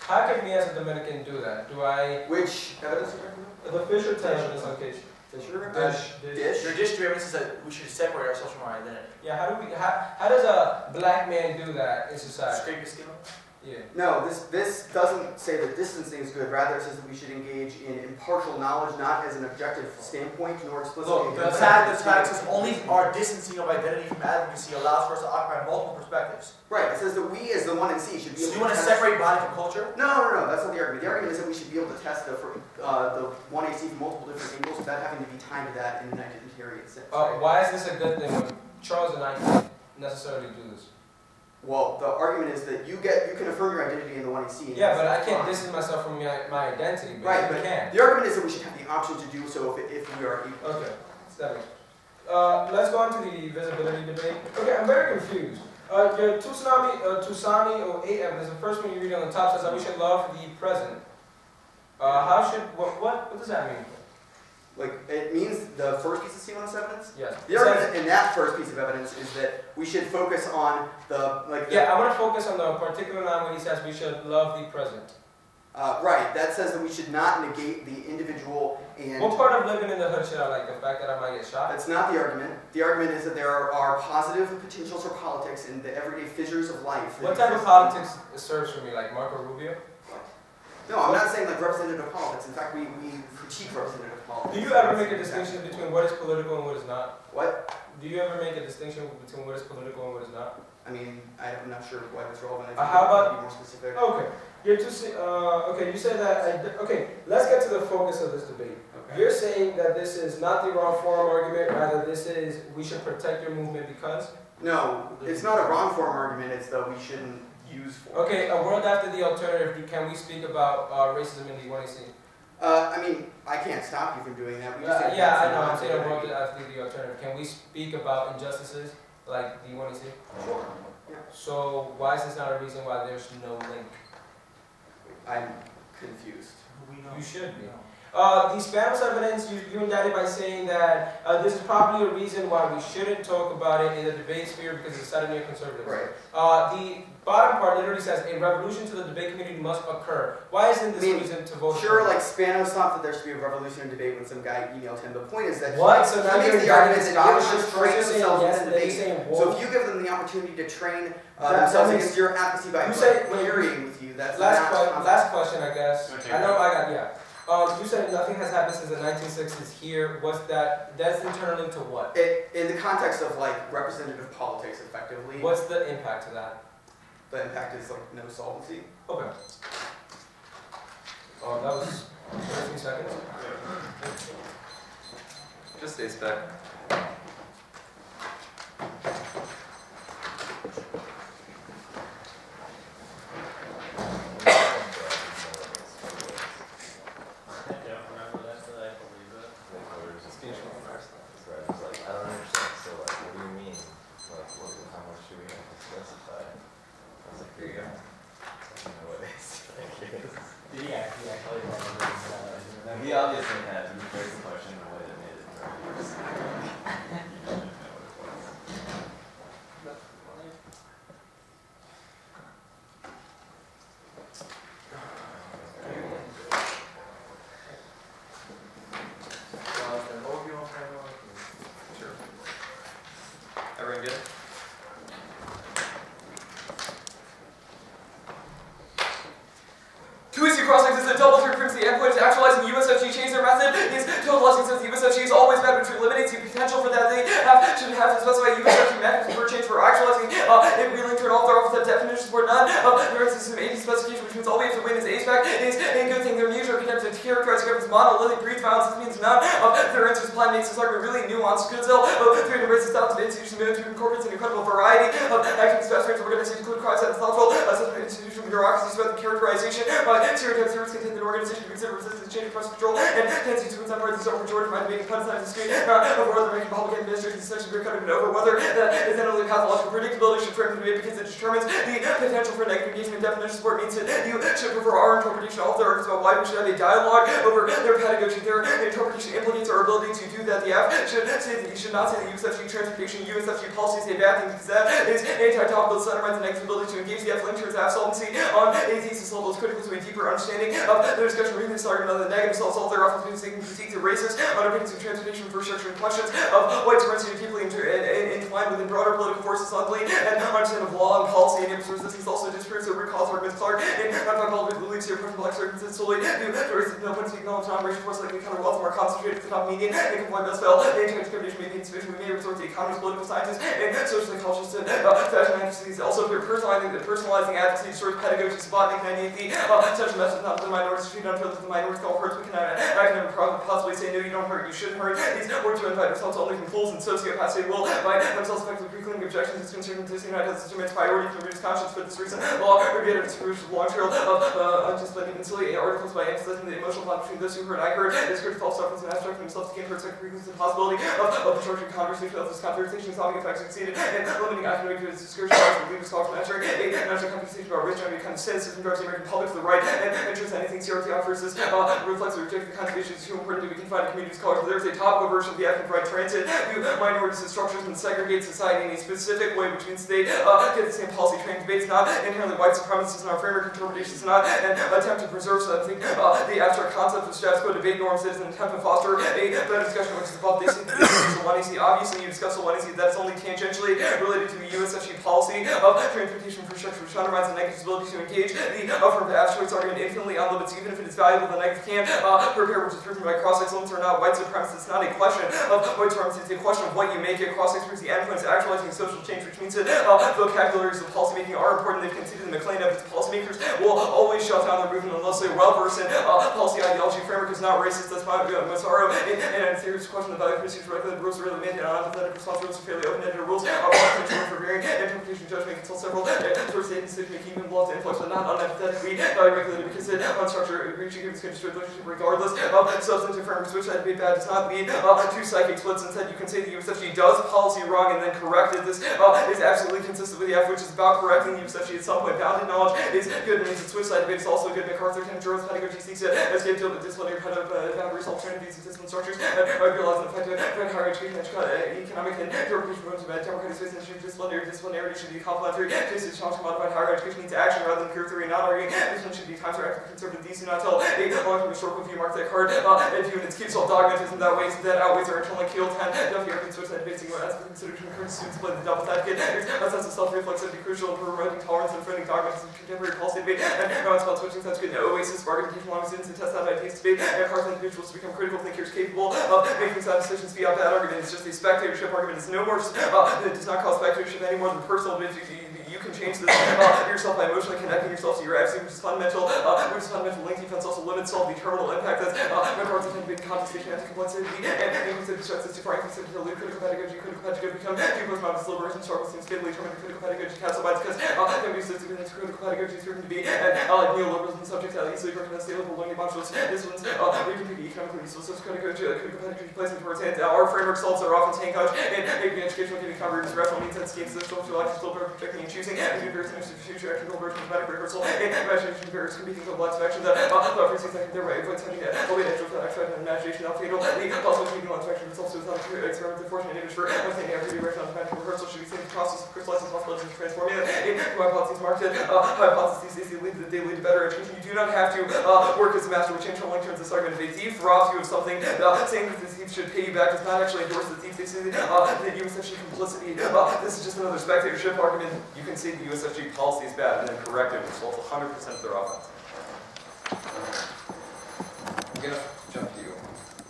How can me as a Dominican do that? Do I... Which evidence are you talking The about? Fisher test evidence location. Fisher? Dish. Your dish evidence is that we should separate ourselves from our identity. Yeah, how does a black man do that in society? Scrape your skin off? Yeah. No, this doesn't say that distancing is good. Rather, it says that we should engage in impartial knowledge, not as an objective standpoint, nor explicitly. Look, the tag says only our distancing of identity from advocacy allows for us to occupy multiple perspectives. Right. It says that we, as the 1 and C, should be able So to. you want to separate body from culture? No, that's not the argument. The argument is that we should be able to test the 1AC from multiple different angles without having to be tied to that in an identitarian sense. Why is this a good thing when Charles and I can't necessarily do this? Well, the argument is that you can affirm your identity in the 1AC. Yeah, but I can't distance myself from my identity. But right, you can. The argument is that we should have the option to do so if we are able. Okay, that makes sense. Let's go on to the visibility debate. Okay, I'm very confused. Your Tusani 08 evidence, the first one you read on the top says that we should love the present. What does that mean? Like, it means the first piece of C1's evidence? Yes. The argument in that first piece of evidence is that we should focus on the, I want to focus on the particular line when he says we should love the present. Right, that says that we should not negate the individual and... What part of living in the hood should I like? The fact that I might get shot? That's not the argument. The argument is that there are positive potentials for politics in the everyday fissures of life. What type of politics serves for me? Like Marco Rubio? No, I'm not saying like representative politics. In fact, we critique representative politics. Do you ever make a distinction between what is political and what is not? What? Do you ever make a distinction between what is political and what is not? I mean, I'm not sure why that's relevant. How about be more specific? Okay, okay, you say that. Okay, let's get to the focus of this debate. Okay. You're saying that this is not the wrong form argument. Rather, this is we should protect your movement because. No, it's not a wrong form argument. It's that we shouldn't use form. Okay, a world after the alternative. Can we speak about racism in the 1AC? I mean, I can't stop you from doing that. We just yeah, I know. I'm saying a world after the alternative. Can we speak about injustices like the 1AC? Sure. Yeah. So why is this not a reason why there's no link? I'm confused. You should be. The Spanos evidence, you indicted by saying that this is probably a reason why we shouldn't talk about it in the debate sphere because it's decided neoconservative. Right. The bottom part literally says a revolution to the debate community must occur. Why isn't this reason to vote? Sure, like Spanos thought that there should be a revolution in debate when some guy emailed him. The point is that what? So now you're the argument that Scottish you should train themselves yes, in debate. So if you give them the opportunity to train themselves against your apathy by carrying with you, that's last question, I guess. Okay. I know I got you said nothing has happened since the 1960s here. That's internal to what? In the context of like representative politics, effectively. What's the impact to that? The impact is like no solvency. Okay. Oh, that was 13 seconds. Just stay back. He obviously had to rephrase the question in a way that made it very worse. Sure. Everyone good? Two-issue cross-links is a double frequency endpoint actualizing USFG chains. Their method is totalizing since the USFG is always bad, which eliminates the potential for that they should have to specify USFG mechanism for change for actualizing it really turn off their office definitions for none. There is some 80 specification, which means all we have to win is HVAC. It is a good thing. Their needs are connected to characterize government's monolithic breeds violence. This means none of their answers plan makes this argument really nuanced. Good still, through the embraces down to the institution, to incorporate an incredible variety of acting specifics of organizations, include crimes and thoughtful, such institutional bureaucracies about the characterization, stereotypes, theories contain the organization to exhibit resistance, change of press control, and tendency to inside parties over majority might be making pun signs of screen, over whether making public administration essentially clear cutting over whether that is then only pathological predictability should frame to be because it determines the potential for negative engagement. Definition support means that you should prefer our interpretation of their arguments about why we should have a dialogue over their pedagogy. Their interpretation implicates our ability to do that. The F should say that you should not say that USFG transportation, USFG policy is a bad thing because that is anti-topical. The undermines the negative ability to engage. The F link towards absolvency on a thesis level is critical to a deeper understanding of the discussion. Reading this argument on the negative self-solve their often means they can critique the racist underpinnings of transportation infrastructure and questions of white supremacy deeply entwined within broader political forces, luckily, and understanding of law and policy and resistance also disproves the root cause arguments. Clark in Unfounded believes your personal black circumstances solely due to racism, no point to acknowledge non-racial force likely counter wealth more concentrated at the top median and conform best fell. The anti-discrimination may be insufficient. We may resort to economists, political scientists, and social psychologists and fashion agencies. Also, personalizing advocacy distorts pedagogy, spotting 98 such a message not the minorities treated unfairly the minorities call hurts. We can academic possibly say no, you don't hurt, you shouldn't hurt. These work to invite ourselves only from fools and sociopaths. They will by themselves effectively precluding objections. It's concerned to unite as a priority to reduce conscience for this reason. Law regated its long trail of undisciplined, even silly articles by emphasizing the emotional bond between those who heard. I heard this critical self-reference and abstracting himself to gain for its frequency the possibility of structured conversation of this conversation solving effects succeeded and limiting academic discussion of leaders talk from entering a national conversation about rich and kind of cynicism drives the American public to the right and enters anything CRT offers this reflects or rejects the kinds of issues too important to be confined to communities college. There's a topical version of the act of right transit to minorities and structures and segregate society in a specific way, which means they get the same policy training debates, not inherently white supremacists in our framework interpretations, not an attempt to preserve something. The abstract concept of status quo debate norms is an attempt to foster a better discussion which is above basic the obviously you discuss the that is only tangentially related to the USFG policy of transportation infrastructure, which undermines the negative ability to engage the affirmative abstract argument infinitely on limits, even if it is valuable, the negative can prepare, which is proven by cross-excellence or not. White supremacy, it's not a question of white supremacy, it's a question of what you make it. Cross-excellence, the endpoint is actualizing social change, which means that vocabularies of policymaking are important. They've conceded in McLean that policymakers will always shut down their movement unless they're well-versed in policy ideology. Framework is not racist, that's Massaro. And there's a question of value procedures, regulated rules are really mandated on empathetic response rules are fairly open-ended rules are potential for varying interpretation judgment consult several source statements that make even laws influx but not unempathetically regulated because it unstructured reaching agreements can destroy relationship regardless of substantive frameworks, which I'd be bad does not lead to psychic splits. Instead, you can say the USFG does policy wrong and then correct it. This is absolutely consistent with the F, which is about correcting the USFG at some point. Bounded knowledge is good, it means the switch side debate is also good. MacArthur and Jones pedagogy seeks to escape to the disciplinary kind of boundaries, alternatives, and discipline structures, and realize the effect of higher education, economic and interpretation of democratic space and disciplinarity should be complementary. This is challenge modified higher education needs action rather than pure theory, not arguing. This one should be counteractive, conservative. These do not tell a long-term historical view. Mark that card and view and its keeps all dogmatism that ways that outweighs our internal kill 10. Don't be arguing switch that debating as we consider to encourage students to play the devil's advocate. A sense of self-reflexivity crucial in promoting tolerance and defending dogmatism, contemporary policy debate, and no one's about switching such good oasis for argumentation along students to test out ideas debate and cause individuals to become critical thinkers capable of making sound decisions via that argument. It's just a spectatorship argument. It's no more it does not cause spectatorship any more than personal. You can change this yourself by emotionally connecting yourself to your absolute, which is fundamental. Link defense also limits self-determinal impact. That's MacArthur can be contestation, anti-complexity, and inclusive destructive to far inclusive to lead critical pedagogy become two postmodern deliberation struggles seems fatally determined critical pedagogy calcifies because there is critical pedagogy is proven to be and neoliberalism subject to easily recognized stable learning modules. This one's we can be economically useful. So critical pedagogy placement towards hands. Our framework solves are often tank couch and educational giving convergence rational means that schemes that social life still projecting and choosing and do various things to future action conversion thematic rehearsal and imagination various competing of lots of action that references like their way avoid touching that away natural for abstract and imagination out fatal also keeping lots of action results without experimental fortunate image for understanding every rational thematic rehearsal should be seen in the process of crystallizing possibilities and transforming it into hypotheses marked hypotheses they lead to better education. You do not have to work as a master, which internal link turns this argument. If a thief robs you of something, saying that the thief should pay you back does not actually endorse the thief. They say that USFG complicity. This is just another spectatorship argument. You can say the USFG policy is bad and then correct it, which solves 100% of their offense.